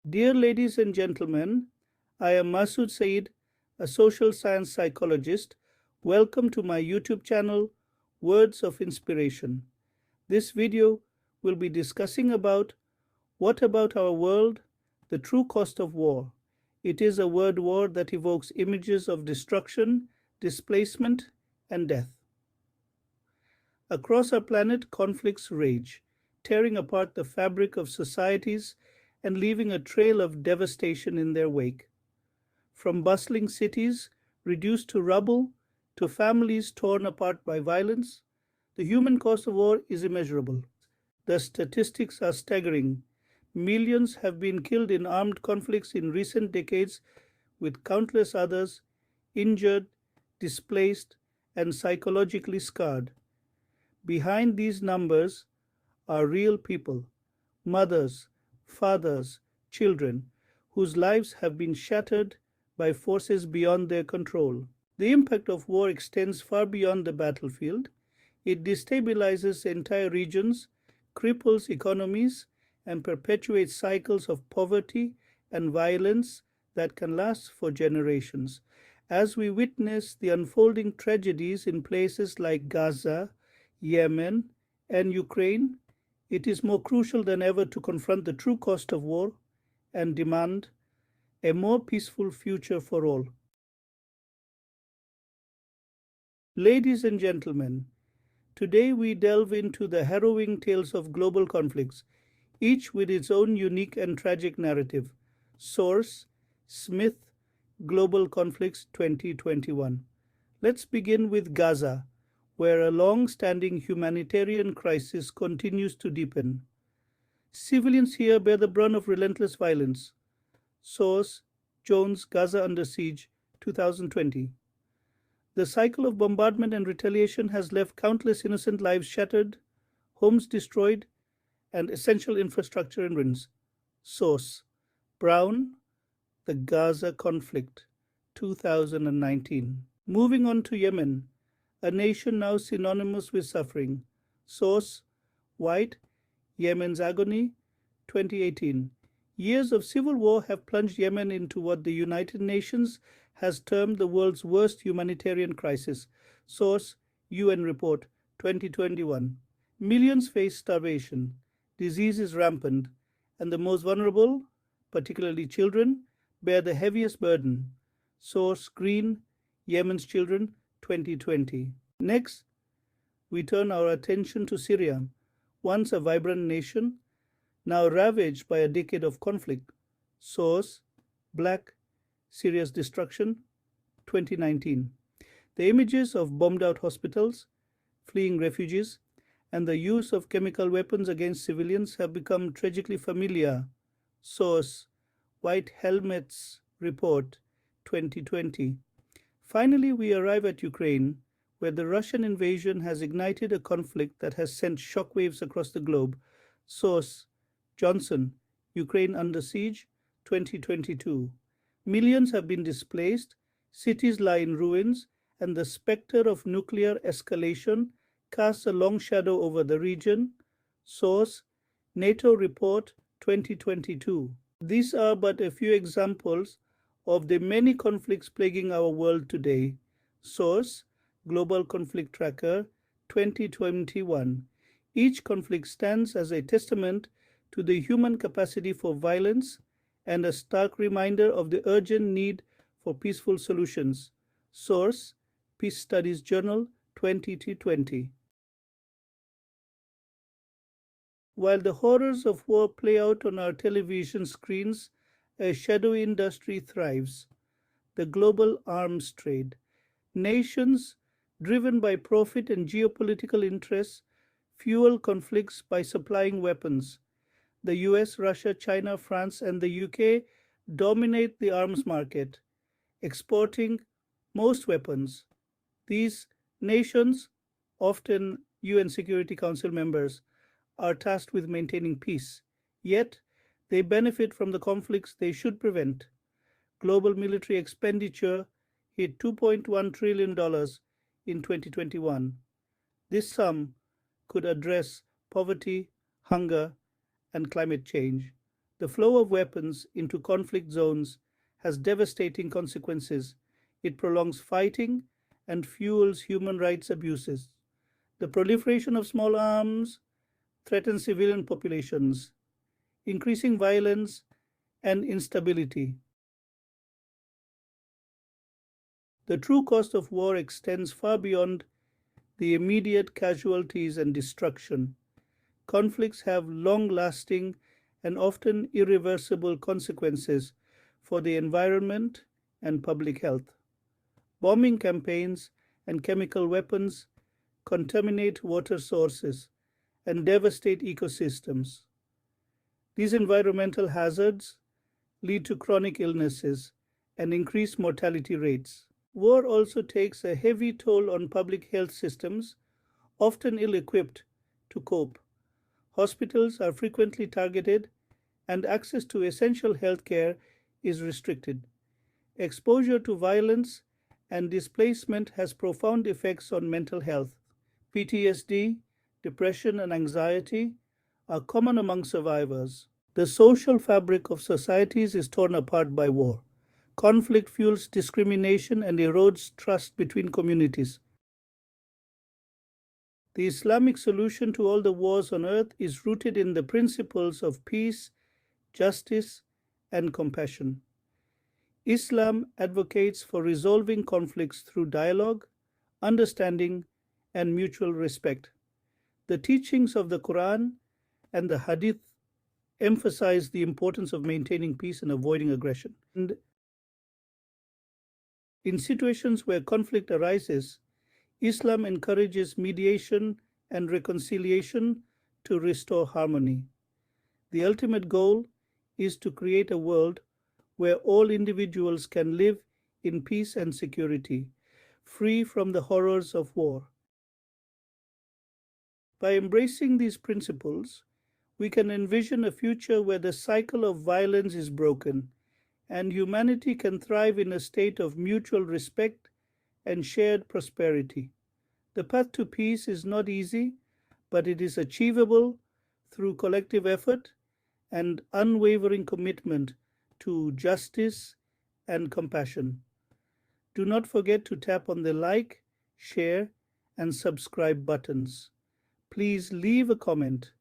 Dear ladies and gentlemen, I am Masood Saeed, a social science psychologist. Welcome to my YouTube channel, Words of Inspiration. This video will be discussing about what about our world, the true cost of war. It is a word war that evokes images of destruction, displacement, and death. Across our planet, conflicts rage, tearing apart the fabric of societies and leaving a trail of devastation in their wake. From bustling cities reduced to rubble to families torn apart by violence, the human cost of war is immeasurable. The statistics are staggering. Millions have been killed in armed conflicts in recent decades, with countless others injured, displaced, and psychologically scarred. Behind these numbers are real people, mothers, fathers, children, whose lives have been shattered by forces beyond their control. The impact of war extends far beyond the battlefield. It destabilizes entire regions, cripples economies, and perpetuates cycles of poverty and violence that can last for generations. As we witness the unfolding tragedies in places like Gaza, Yemen, and Ukraine, it is more crucial than ever to confront the true cost of war and demand a more peaceful future for all. Ladies and gentlemen, today we delve into the harrowing tales of global conflicts, each with its own unique and tragic narrative. Source: Smith, Global Conflicts 2021. Let's begin with Gaza, where a long-standing humanitarian crisis continues to deepen. Civilians here bear the brunt of relentless violence. Source: Jones, Gaza Under Siege, 2020. The cycle of bombardment and retaliation has left countless innocent lives shattered, homes destroyed, and essential infrastructure in ruins. Source: Brown, The Gaza Conflict, 2019. Moving on to Yemen, a nation now synonymous with suffering. Source: White, Yemen's Agony, 2018. Years of civil war have plunged Yemen into what the United Nations has termed the world's worst humanitarian crisis. Source: UN Report, 2021. Millions face starvation, disease is rampant, and the most vulnerable, particularly children, bear the heaviest burden. Source: Green, Yemen's Children, 2020. Next, we turn our attention to Syria, once a vibrant nation, now ravaged by a decade of conflict. Source: Black, Syria's Destruction, 2019. The images of bombed-out hospitals, fleeing refugees, and the use of chemical weapons against civilians have become tragically familiar. Source: White Helmets Report, 2020. Finally, we arrive at Ukraine, where the Russian invasion has ignited a conflict that has sent shockwaves across the globe. Source: Johnson, Ukraine Under Siege, 2022. Millions have been displaced, cities lie in ruins, and the specter of nuclear escalation casts a long shadow over the region. Source: NATO Report, 2022. These are but a few examples of the many conflicts plaguing our world today. Source: Global Conflict Tracker, 2021. Each conflict stands as a testament to the human capacity for violence and a stark reminder of the urgent need for peaceful solutions. Source: Peace Studies Journal, 2020. While the horrors of war play out on our television screens, a shadowy industry thrives: the global arms trade. Nations, driven by profit and geopolitical interests, fuel conflicts by supplying weapons. The US, Russia, China, France, and the UK dominate the arms market, exporting most weapons. These nations, often UN Security Council members, are tasked with maintaining peace. Yet, they benefit from the conflicts they should prevent. Global military expenditure hit $2.1 trillion in 2021. This sum could address poverty, hunger, and climate change. The flow of weapons into conflict zones has devastating consequences. It prolongs fighting and fuels human rights abuses. The proliferation of small arms threatens civilian populations, increasing violence and instability. The true cost of war extends far beyond the immediate casualties and destruction. Conflicts have long lasting and often irreversible consequences for the environment and public health. Bombing campaigns and chemical weapons contaminate water sources and devastate ecosystems. These environmental hazards lead to chronic illnesses and increased mortality rates. War also takes a heavy toll on public health systems, often ill equipped to cope. Hospitals are frequently targeted, and access to essential health care is restricted. Exposure to violence and displacement has profound effects on mental health. PTSD, depression, and anxiety are common among survivors. The social fabric of societies is torn apart by war. Conflict fuels discrimination and erodes trust between communities. The Islamic solution to all the wars on earth is rooted in the principles of peace, justice, and compassion. Islam advocates for resolving conflicts through dialogue, understanding, and mutual respect. The teachings of the Quran and the Hadith emphasize the importance of maintaining peace and avoiding aggression. And in situations where conflict arises, Islam encourages mediation and reconciliation to restore harmony. The ultimate goal is to create a world where all individuals can live in peace and security, free from the horrors of war. By embracing these principles, we can envision a future where the cycle of violence is broken and humanity can thrive in a state of mutual respect and shared prosperity. The path to peace is not easy, but it is achievable through collective effort and unwavering commitment to justice and compassion. Do not forget to tap on the like, share, and subscribe buttons. Please leave a comment